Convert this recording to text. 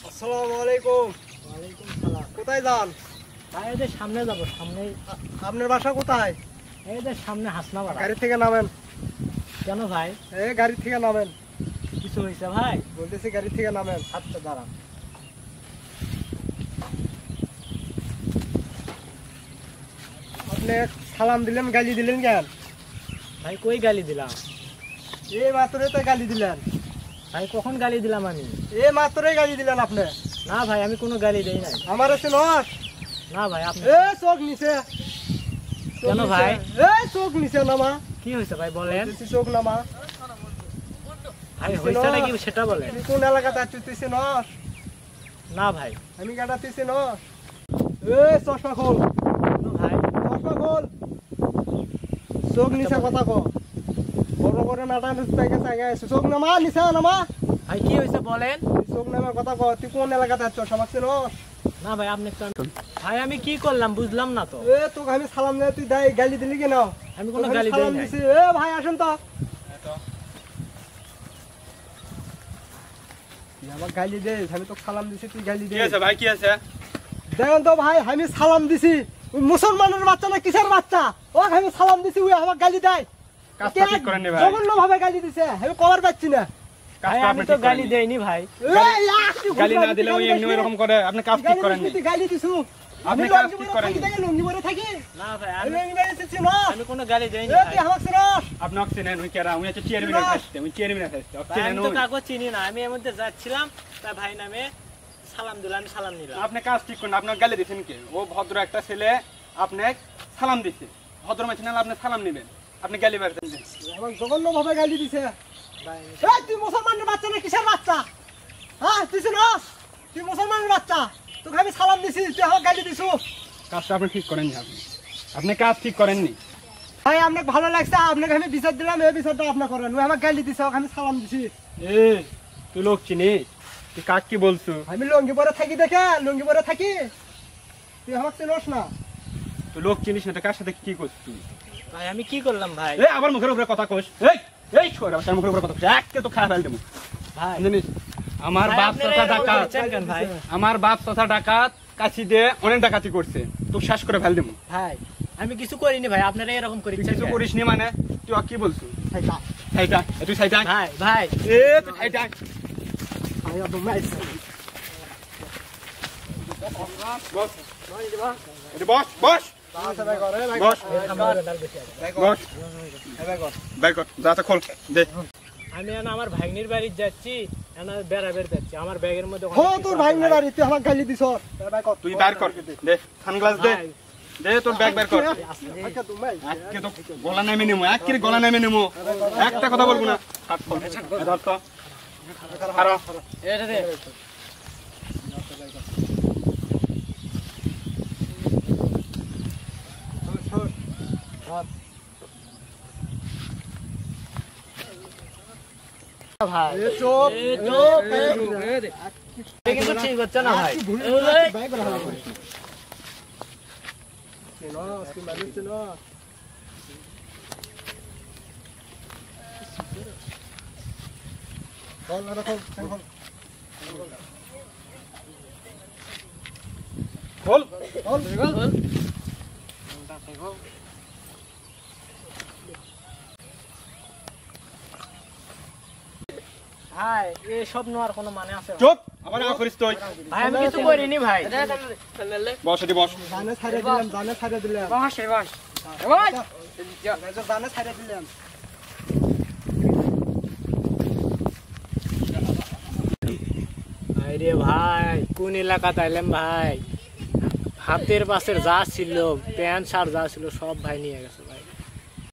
আসসালামু আলাইকুম। ওয়ালাইকুম সালাম। কোথায় যান? ভাই এই যে সামনে যাবো, সামনে। আপনার বাসা কোথায়? এই যে সামনে হাসনাবাড়া। গাড়ি থেকে নামেন। কেন ভাই? গাড়ি থেকে নামেন। কিছু হয়েছে ভাই? বলতেছি গাড়ি থেকে নামেন। আচ্ছা দাঁড়ান। আপনি সালাম দিলেন, গালি দিলেন কেন? ভাই কই গালি দিলাম? এই মাত্রই তো গালি দিলেন। ভাই কখন গালি দিলাম আমি? এই মাত্রই গালি দিলেন আপনি। না ভাই আমি কোনো গালি দেই নাই। আমার আছে নস। না ভাই আপনি। চোখ নিচে। কেন ভাই? চোখ নিচে নামা। কি হয়েছে ভাই বলেন? চোখ নামা। ভাই হয়েছে নাকি সেটা বলেন। তুমি কোন এলাকাতে তুইতেছি নস? না ভাই। আমি কাটাতেছি নস। চশমা খোল। ভাই চশমা খোল। চোখ নিচে কথা কো। বড় বড় নাটা চোখ নামা, নিচে নামা। ভাই কি হয়েছে বলেন? চোখ নামার কথা কো। তুই কোন এলাকাতে আছিস? আমাকে নস। না ভাই আপনি একটু। ভাই আমি কি করলাম বুঝলাম না তো। তোকে আমি সালাম দিয়ে তুই গালি দিলি কেন? আমি কোনো গালি দেই নাই। ভাই আসেন তো। আমার গালি দে, আমি তো সালাম দিছি, তুই গালি দে। কি আছে ভাই, কি আছে? দেখেন তো ভাই, আমি সালাম দিছি। মুসলমানের বাচ্চা না কিসের বাচ্চা? ও আমি সালাম দিছি, ওই আমার গালি দেয়। কাজটা ঠিক করেন নি ভাই। জঘন্য ভাবে গালি দিছে, আমি কভার পাচ্ছি না। ভাই আমি তো গালি দেইনি ভাই। গালি না দিলে ওই এমনি এরকম করে। আপনি কাজ ঠিক করেন নি। তুই গালি দিছু। আপনি কাজ ঠিক করেন নি। লঙ্গি পরে থাকি। না ভাই আমি আমি লঙ্গি পরে এসেছি না। আমি কোনো গালি দেইনি তুই ভাই। আমাকে রস। আপনি অক্সিজেন ওই কেরা উনি হচ্ছে চেয়ারম্যানের কাছে। ওই চেয়ারম্যানের কাছে ভাই, অক্সিজেন আমি তো ওই। কাগজ চিনি না। আমি এর মধ্যে যাচ্ছিলাম, তাই ভাই নামে সালাম দিলাম, আমি সালাম নিলাম। আপনি কাজ ঠিক করেন। আপনার গালি দিছেন কে? ও ভদ্র একটা ছেলে, আপনি সালাম দিছে। ভদ্র মানুষ না, আপনি সালাম নেবেন। আপনি গালি মারতেন। আমার জঘন্য ভাবে গালি দিছে। ভাই তুই মুসলমানের বাচ্চা না কিসের বাচ্চা? হ্যাঁ তুই নস। তুই মুসলমানের বাচ্চা। তোকে আমি সালাম দিছি, তুই আমার গালি দিছু। কাজটা আপনি ঠিক করেননি। আপনি কাজ ঠিক করেননি। ভাই আপনাকে ভালো লাগছে, আপনাকে আমি বিচার দিলাম, এই বিচারটা আপনি করেন। ওই আমার গালি দিছে, ওকে আমি সালাম দিছি। তুই লোক চিনি? তুই কাক কি বলছো? আমি লঙ্গি পরে থাকি দেখে, লঙ্গি পরে থাকি। তুই আমাকে চিনস না। তুই লোক চিনিস না, কার সাথে কি করছিস তুই? ভাই আমি কি করলাম ভাই? আবার মুখের উপরে কথা কইস। এই ছোড়া বাচ্চার মুখের উপরে কথা কইস। একে তো খারাপ ফেল দেবো। ভাই জানিস আমার ভাই, বাপ আপনারা তথা এরকম ডাকাত। করছেন কেন ভাই? আমার বাপ তথা ডাকাত কাছি দিয়ে অনেক ডাকাতি করছে। তুই শ্বাস করে ফেল দেবো। ভাই আমি কিছু করিনি ভাই, আপনারা এরকম তুই করেছেন কিছু কেন? করিস নি মানে? তুই কি বলছো? সাইটা। সাইটা তুই সাইটা। ভাই ভাই তুই সাইটা। আমি একদম নাইস। বস এটি বস বস আচ্ছা ভাই কর, ভাই বস বস ভাই কর। বের কর, যাতে খোল দে। আমি আমার ভাগ্নির বাড়ি যাচ্ছি, বেড়াবেড় যাচ্ছি, আমার ব্যাগের মধ্যে অনেক হো কিছু তোর আছে ভাই ভাই। বাড়ি, তুই আমাকে গালি দিছ। ভাই কর। তুই বের কর দে, সানগ্লাস দে। ভাই, দে তোর ব্যাগ বের কর। আচ্ছা তুমি ভাই। একে তো গলা নেমে নেমো, একে গলা নেমে নেমো। একটা কথা বলবো না। হাত খোল। এ ধর তো। খারাপ। এটা দে। ভাই এ চুপ। এ চুপ। এ এটা কিন্তু ঠিক হচ্ছে না ভাই। ভাই করে ভালো করে। চিনস, তুই মানুষ চিনস। খোল, এটা খোল, খোল। খোল। খোল। ভাই এসব নেওয়ার কোনো মানে আছে? চুপ, আবার না করিস তুই। ভাই আমি কিছু করিনি ভাই। বস এটি বস। জানে ছাড়ে দিলাম, জানে ছাড়ে দিলাম। বস বস। জানে ছাড়ে দিলাম। আরে ভাই কোন এলাকাতে আইলাম ভাই? হাতের পাশের যা ছিল, প্যান্ট শার্ট যা ছিল সব ভাই নিয়ে গেছে।